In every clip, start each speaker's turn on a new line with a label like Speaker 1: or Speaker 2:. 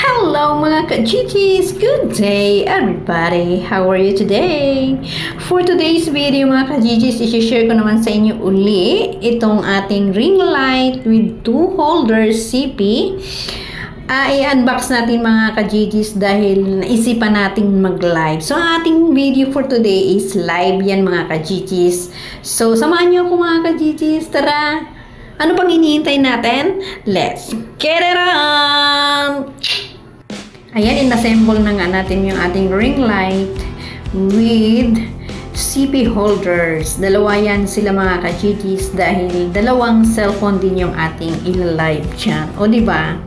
Speaker 1: Hello mga ka-GGs! Good day everybody! How are you today? For today's video mga ka-GGs, isi-share ko naman sa inyo uli itong ating ring light with 2 holders CP. I-unbox natin mga ka-GGs dahil naisipan natin mag-live. So ang ating video for today is live yan mga ka-GGs. So samahan niyo ako mga ka-GGs. Tara! Ano pang iniintay natin? Let's get it on! Ayan, inassemble na nga natin yung ating ring light with CP holders. Dalawa yan sila mga ka-GGs dahil dalawang cellphone din yung ating ilalive dyan. O, diba?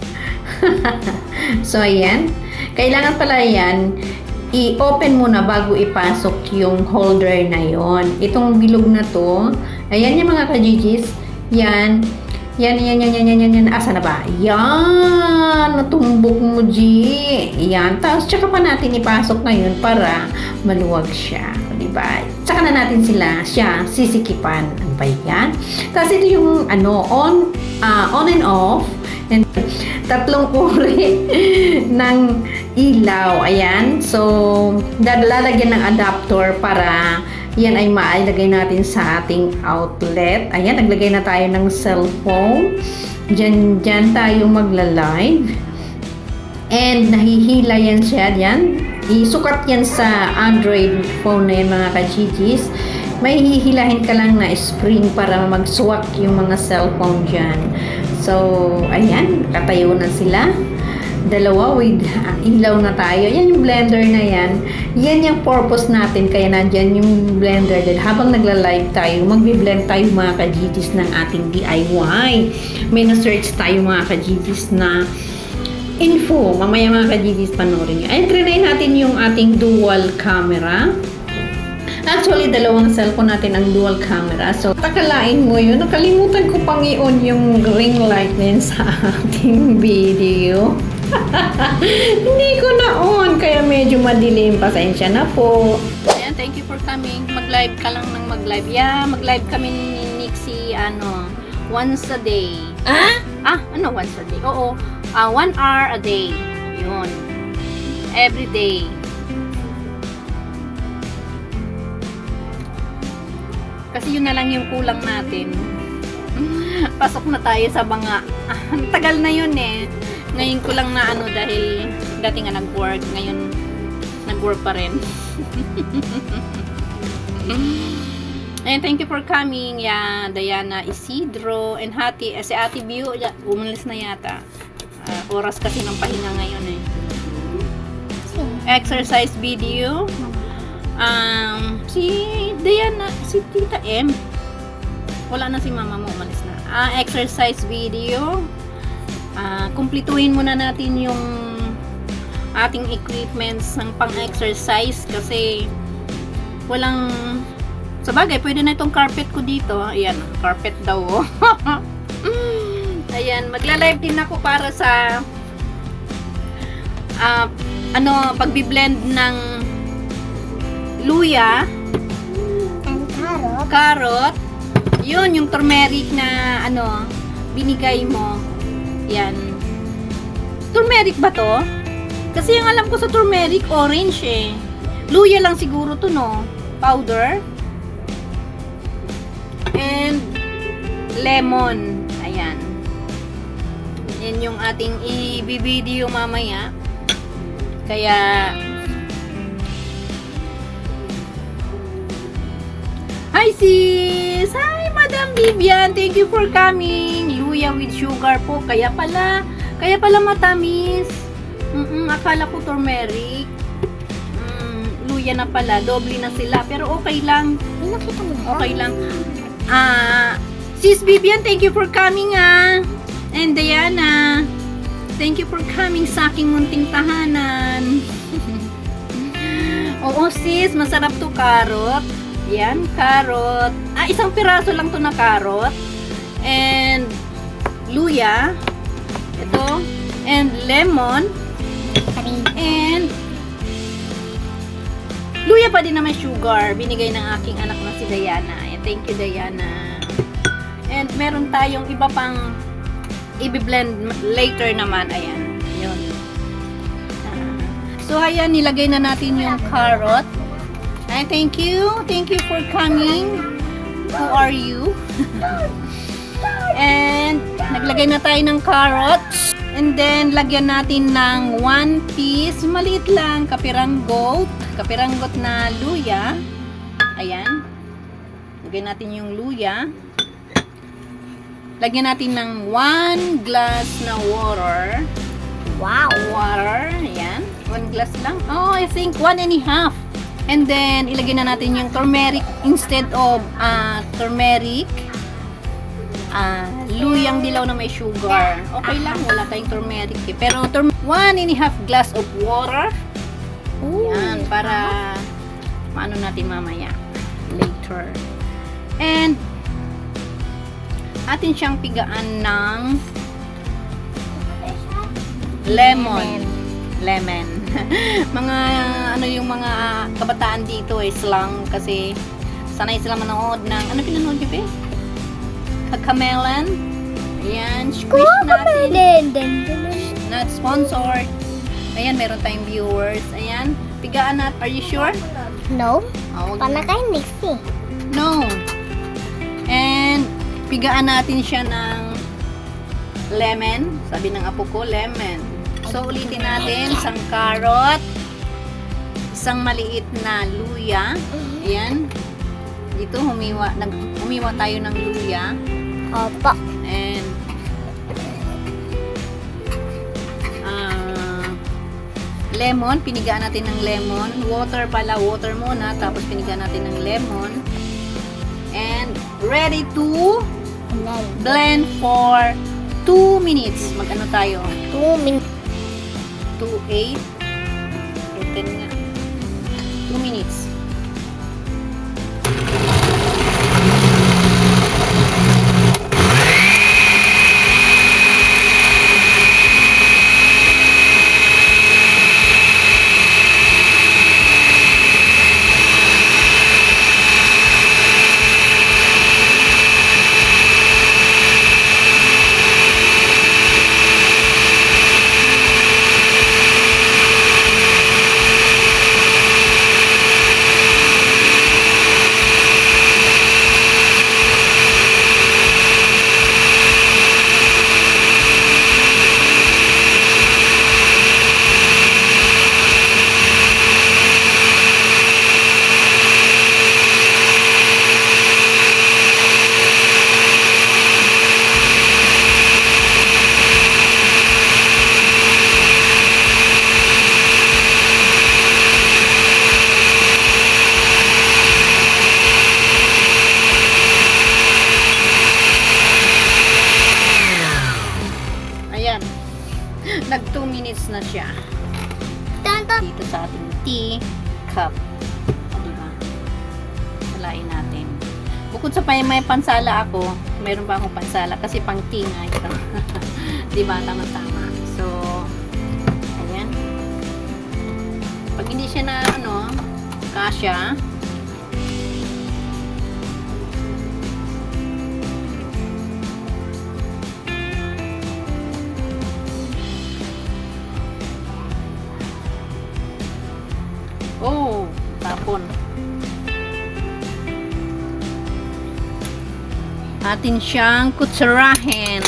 Speaker 1: So, ayan. Kailangan pala yan, i-open muna bago ipasok yung holder na yon. Itong bilog na to, ayan yung mga ka-GGs. Yan. Yan. Asa na ba? Yan. Natumbok mo, G. Yan. Tapos, tsaka pa natin ipasok ngayon para maluwag siya. Diba? Tsaka na natin siya sisikipan. Ano ba yan? Tapos, ito yung, on and off. And, tatlong uri ng ilaw. Ayan. So, lalagyan ng adapter para yan ay mailagay natin sa ating outlet. Ayan, naglagay na tayo ng cellphone. Diyan tayo magla-live. And nahihila yan siya. Yan. Isukat yan sa Android phone na yan mga ka-GGs. May hihilahin ka lang na spring para mag-swak yung mga cellphone dyan. So, ayan, katayo na sila. Dalawa with ilaw na tayo. Yan yung blender na yan. Yan yung purpose natin. Kaya nandyan yung blender din. Habang nagla-live tayo, magbi-blend tayo mga ka-GGs ng ating DIY. May na-search tayo mga ka-GGs na info. Mamaya mga ka-GGs panoorin nyo. Ay, trinay natin yung ating dual camera. Actually, dalawang cellphone natin ang dual camera. So, takalain mo yun. Nakalimutan ko pang i-on yung ring light na yun sa ating video. Hindi ko na-on. Kaya medyo madilim. Pasensya na po. Ayan, thank you for coming. Mag-live ka lang ng mag-live. Yeah, mag-live kami ni Nixie, once a day. Once a day? Oo. 1 hour a day. Yun. Every day. Kasi yun na lang yung kulang natin. Pasok na tayo sa banga. Tagal na yun eh. Ngayon ko lang na dahil dati nga nag-work. Ngayon, nag-work pa rin. And thank you for coming. Yeah, Diana Isidro and Hati. Si Ate Bio, umalis na yata. Oras kasi ng pahinga ngayon eh. Exercise video. Si Diana, si Tita M. Wala na si mama mo, umalis na. Exercise video. Kumpletuhin muna natin yung ating equipments ng pang-exercise kasi walang sa bagay, pwede na itong carpet ko dito. Ayan, carpet daw. Ayan, magla-live din ako para sa pagbi-blend ng luya
Speaker 2: and
Speaker 1: carrot. Yun, yung turmeric na binigay mo. Yan. Turmeric ba to? Kasi yung alam ko sa turmeric, orange eh. Luya lang siguro to, no? Powder. And lemon. Ayan. Yan yung ating i-video mamaya. Kaya hi sis! Hi Madam Vivian! Thank you for coming! Luya with sugar po. Kaya pala matamis. Akala ko turmeric. Luya na pala. Doble na sila. Pero okay lang. Okay lang. Sis Vivian, thank you for coming And Diana, thank you for coming sa aking munting tahanan. Oo sis, masarap to carrot. Yan, carrot. Isang piraso lang to na carrot. And luya. Ito. And lemon. And luya pa din na may sugar. Binigay ng aking anak na si Diana. Ayan, thank you Diana. And meron tayong iba pang i-blend later naman. Ayan. Yun. So, ayan, nilagay na natin yung carrot. Ay, thank you. Thank you for coming. Who are you? And, naglagay na tayo ng carrots. And then, lagyan natin ng 1 piece, maliit lang, kapiranggot na luya. Ayan. Lagyan natin yung luya. Lagyan natin ng 1 glass na water.
Speaker 2: Wow!
Speaker 1: Water. Ayan. 1 glass lang. Oh, I think 1.5. And then, ilagay na natin yung turmeric instead of turmeric. Luyang dilaw na may sugar. Okay lang, wala tayong turmeric eh. Pero 1.5 glass of water. Yan, para maano natin mamaya. Later. And atin siyang pigaan ng lemon. Mga ano yung mga kabataan dito slang kasi sanay sila manood ng ano pinanood niyo ba? Kakamelan. Ayan, squish natin. Not sponsored. Ayan, meron tayong viewers. Ayan, pigaan natin. Are you sure?
Speaker 2: No.
Speaker 1: Oh,
Speaker 2: Panakain mixi.
Speaker 1: no. And pigaan natin siya ng lemon. Sabi ng apo ko, lemon. So, ulitin natin. Isang carrot. Isang maliit na luya. Ayan. Dito, humiwa tayo ng luya.
Speaker 2: Opo.
Speaker 1: And lemon. Pinigaan natin ng lemon. Water pala. Water muna. Tapos pinigaan natin ng lemon. And ready to blend for 2 minutes. Mag-ano tayo?
Speaker 2: 2 minutes.
Speaker 1: 2:08 10 nga. 2 minutes. Nag 2 minutes na siya. Dito sa ating tea cup. Diba? Salain natin. Bukod sa may pansala ako, mayroon pa akong pansala kasi pang tea nga ito. Diba? Tama-tama. So, ayan. Pag hindi siya na, kasya, tapon. Atin siyang kutsarahin.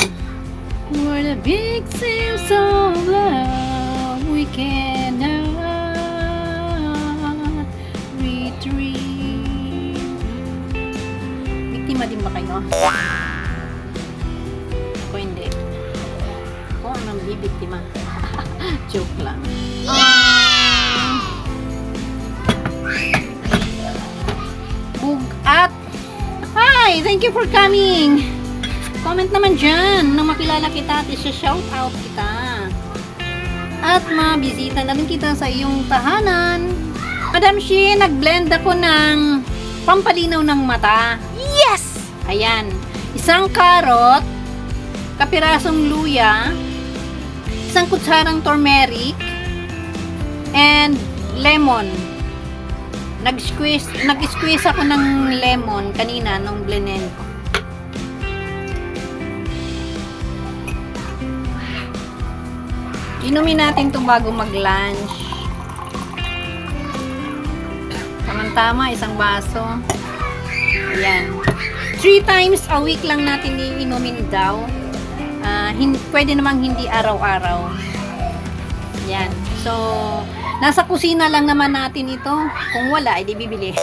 Speaker 1: For the big seams of love, we cannot retreat. Biktima din ba kayo? Ako hindi. Ako ang bibiktima. Joke lang. Bugat. Hi! Thank you for coming. Comment naman dyan nang makilala kita at isa-shout out kita. At mabisita na rin kita sa iyong tahanan. Madam Shi, nag-blend ako ng pampalinaw ng mata.
Speaker 2: Yes!
Speaker 1: Ayan. Isang carrot, kapirasong luya, isang kutsarang turmeric, and lemon. Nag-squeeze ako ng lemon kanina nung blendin ko. Inumin natin ito bago mag-lunch. Tama-tama, isang baso. Ayan. 3 times a week lang natin iinumin daw. Pwede namang hindi araw-araw. Ayan. So, nasa kusina lang naman natin ito. Kung wala, edi bibili.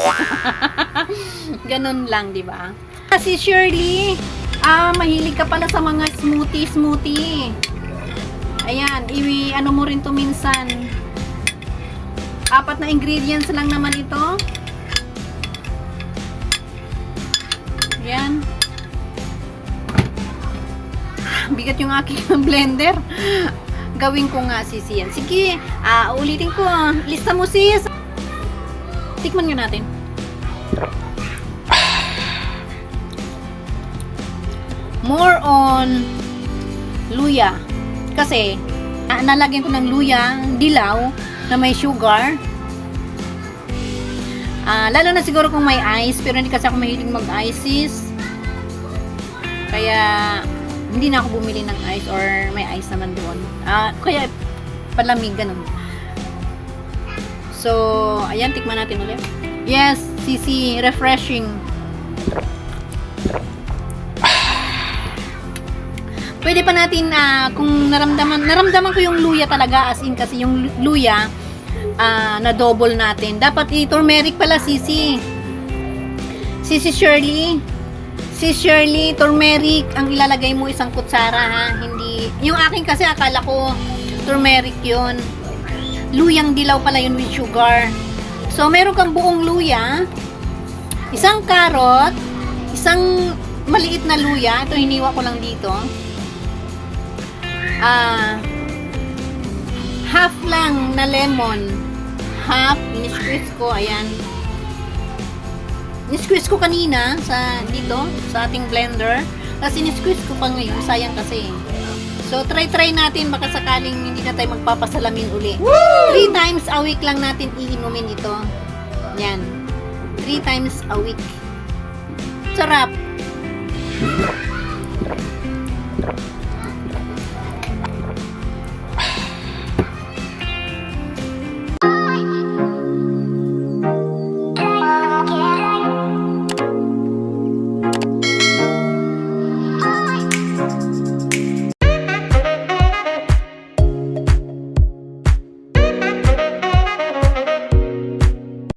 Speaker 1: Ganun lang, di ba? Si Shirley, mahilig ka pala sa mga smoothie. Ayan, ano mo rin to minsan. 4 na ingredients lang naman ito. Ayan. Bigat yung aking blender. Gawin ko nga, sis, yan. Sige, ulitin ko. Lista mo, sis. Tikman nyo natin. More on luya. Kasi, nalagyan ko ng luya, dilaw, na may sugar. Lalo na siguro kung may ice, pero hindi kasi ako mahilig mag-ice, sis. Kaya, hindi na ako bumili ng ice or may ice naman doon. Kaya, palamig, ganun. So, ayan, tikman natin ulit. Yes, sisi, refreshing. Pwede pa natin, kung naramdaman ko yung luya talaga, as in kasi yung luya, na double natin. Dapat turmeric pala, sisi. Sisi Shirley. Si Shirley, turmeric ang ilalagay mo, isang kutsara, ha? Hindi, yung akin kasi akala ko turmeric yun. Luyang dilaw pala yun with sugar. So, meron kang buong luya, isang carrot, isang maliit na luya. Ito, hiniwa ko lang dito. Half lang na lemon. Half, in-squeeze ko, ayan. In-squeeze ko kanina dito, sa ating blender. Tapos in-squeeze ko pa ngayon, sayang kasi. So, try natin, baka sakaling hindi na tayo magpapasalamin uli. 3 times a week lang natin iinumin ito. Yan. 3 times a week. Sarap.